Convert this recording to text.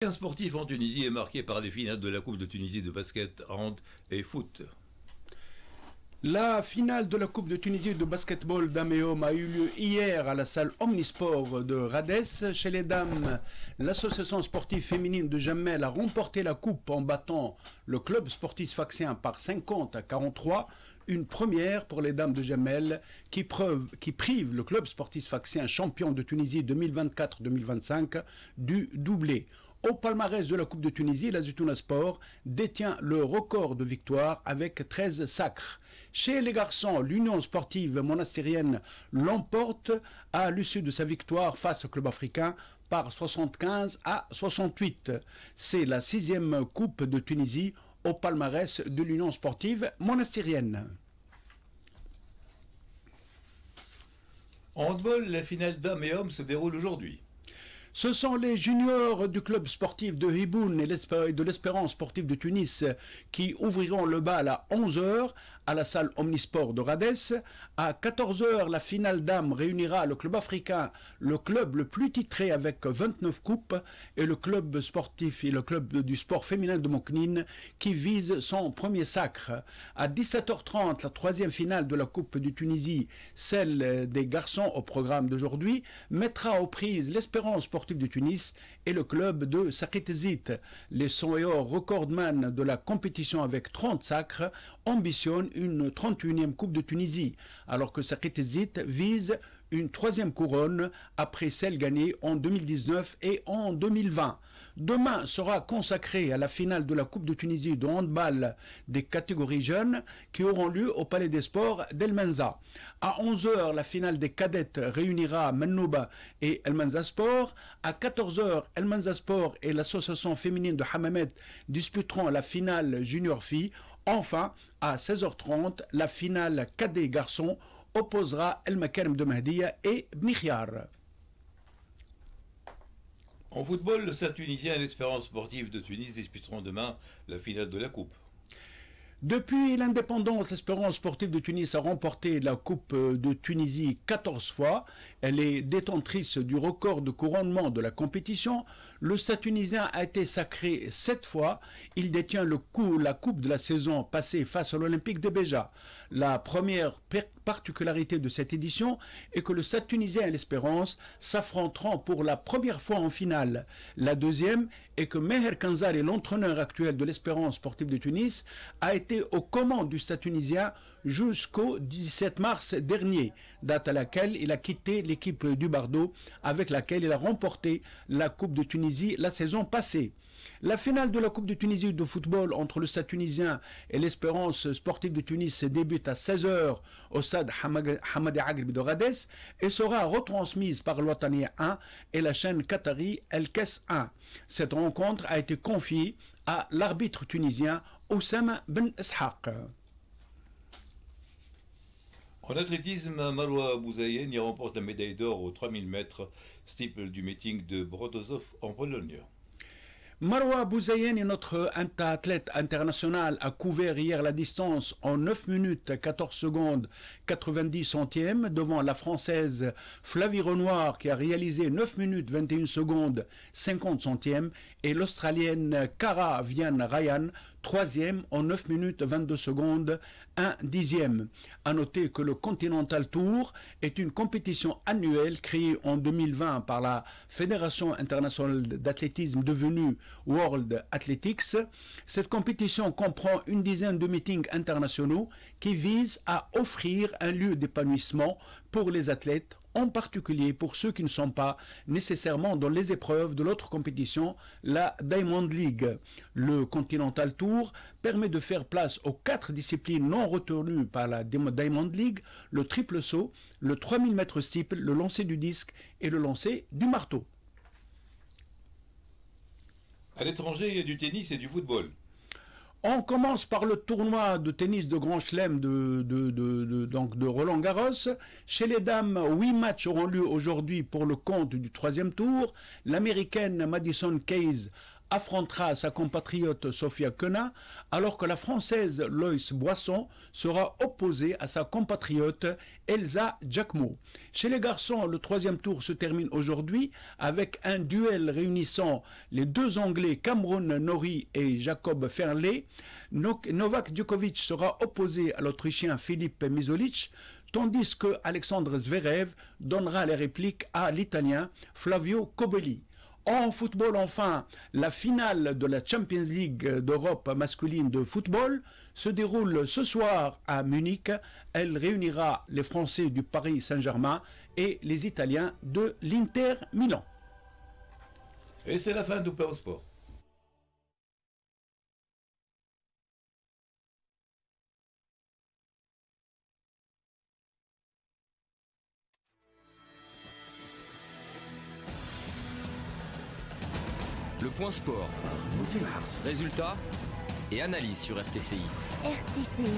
Un sportif en Tunisie est marqué par les finales de la Coupe de Tunisie de basket, hand et foot. La finale de la Coupe de Tunisie de basketball dames et hommes a eu lieu hier à la salle Omnisport de Radès. Chez les dames, l'association sportive féminine de Jamel a remporté la coupe en battant le club sportif sfaxien par 50 à 43. Une première pour les dames de Jamel qui prive le club sportif sfaxien champion de Tunisie 2024-2025 du doublé. Au palmarès de la Coupe de Tunisie, la Zitouna Sport détient le record de victoires avec 13 sacres. Chez les garçons, l'Union sportive monastérienne l'emporte à l'issue de sa victoire face au club africain par 75 à 68. C'est la 6e Coupe de Tunisie au palmarès de l'Union sportive monastérienne. En handball, la finale dames et hommes se déroule aujourd'hui. Ce sont les juniors du club sportif de Hiboun et de l'Espérance sportive de Tunis qui ouvriront le bal à 11 h à la salle Omnisport de Radès. À 14 h, la finale dames réunira le club africain, le club le plus titré avec 29 coupes, et le club sportif et le club du sport féminin de Moknine qui vise son premier sacre. À 17 h 30, la 3e finale de la Coupe de Tunisie, celle des garçons au programme d'aujourd'hui, mettra aux prises l'Espérance sportive de Tunis et le club de Sakitezit. Les 100 et or recordman de la compétition avec 30 sacres ambitionnent une 31e Coupe de Tunisie, alors que Sakitezit vise une 3e couronne après celle gagnée en 2019 et en 2020. Demain sera consacré à la finale de la Coupe de Tunisie de handball des catégories jeunes qui auront lieu au Palais des Sports d'El Menza. À 11 h, la finale des cadettes réunira Mannouba et El Menza Sport. À 14 h, El Menza Sport et l'association féminine de Hammamet disputeront la finale junior filles. Enfin, à 16 h 30, la finale cadet garçons opposera El Makarem de Mahdia et Bnikhiar. En football, le Stade tunisien et l'Espérance sportive de Tunis disputeront demain la finale de la Coupe. Depuis l'indépendance, l'Espérance sportive de Tunis a remporté la Coupe de Tunisie 14 fois. Elle est détentrice du record de couronnement de la compétition. Le Stade tunisien a été sacré 7 fois. Il détient la Coupe de la saison passée face à l'Olympique de Béja. La première particularité de cette édition est que le Stade tunisien et l'Espérance s'affronteront pour la première fois en finale. La deuxième est que Meher Kanzari, l'entraîneur actuel de l'Espérance sportive de Tunis, a été aux commandes du Stade tunisien jusqu'au 17 mars dernier, date à laquelle il a quitté l'équipe du Bardo avec laquelle il a remporté la Coupe de Tunisie la saison passée. La finale de la Coupe de Tunisie de football entre le Stade tunisien et l'Espérance sportive de Tunis débute à 16 h au stade Hamadi Agribi de Radès et sera retransmise par l'Ouattania 1 et la chaîne qatari El Kes 1. Cette rencontre a été confiée à l'arbitre tunisien Oussama Ben Ishaq. En athlétisme, Marwa Bouzayen y remporte la médaille d'or aux 3000 mètres steeple du meeting de Brotosov en Pologne. Marwa Bouzayen est notre athlète international, a couvert hier la distance en 9 minutes 14 secondes 90 centièmes devant la française Flavie Renoir qui a réalisé 9 minutes 21 secondes 50 centièmes et l'australienne Cara Vian Ryan, 3e en 9 minutes 22 secondes 1 dixième. A noter que le Continental Tour est une compétition annuelle créée en 2020 par la Fédération internationale d'athlétisme devenue World Athletics. Cette compétition comprend une dizaine de meetings internationaux qui visent à offrir un lieu d'épanouissement pour les athlètes, en particulier pour ceux qui ne sont pas nécessairement dans les épreuves de l'autre compétition, la Diamond League. Le Continental Tour permet de faire place aux 4 disciplines non retenues par la Diamond League, le triple saut, le 3000 mètres steeple, le lancer du disque et le lancer du marteau. À l'étranger, il y a du tennis et du football. On commence par le tournoi de tennis de Grand Chelem de Roland Garros. Chez les dames, 8 matchs auront lieu aujourd'hui pour le compte du 3e tour. L'américaine Madison Keys affrontera sa compatriote Sofia Kenin, alors que la Française Loïs Boisson sera opposée à sa compatriote Elsa Jacquemot. Chez les garçons, le troisième tour se termine aujourd'hui avec un duel réunissant les deux Anglais Cameron Norrie et Jacob Ferley. Novak Djokovic sera opposé à l'Autrichien Filip Misolic, tandis que Alexandre Zverev donnera les répliques à l'Italien Flavio Cobelli. En football, enfin, la finale de la Champions League d'Europe masculine de football se déroule ce soir à Munich. Elle réunira les Français du Paris Saint-Germain et les Italiens de l'Inter Milan. Et c'est la fin de Point Sport. Le Point Sport. Résultats et analyse sur RTCI. RTCI.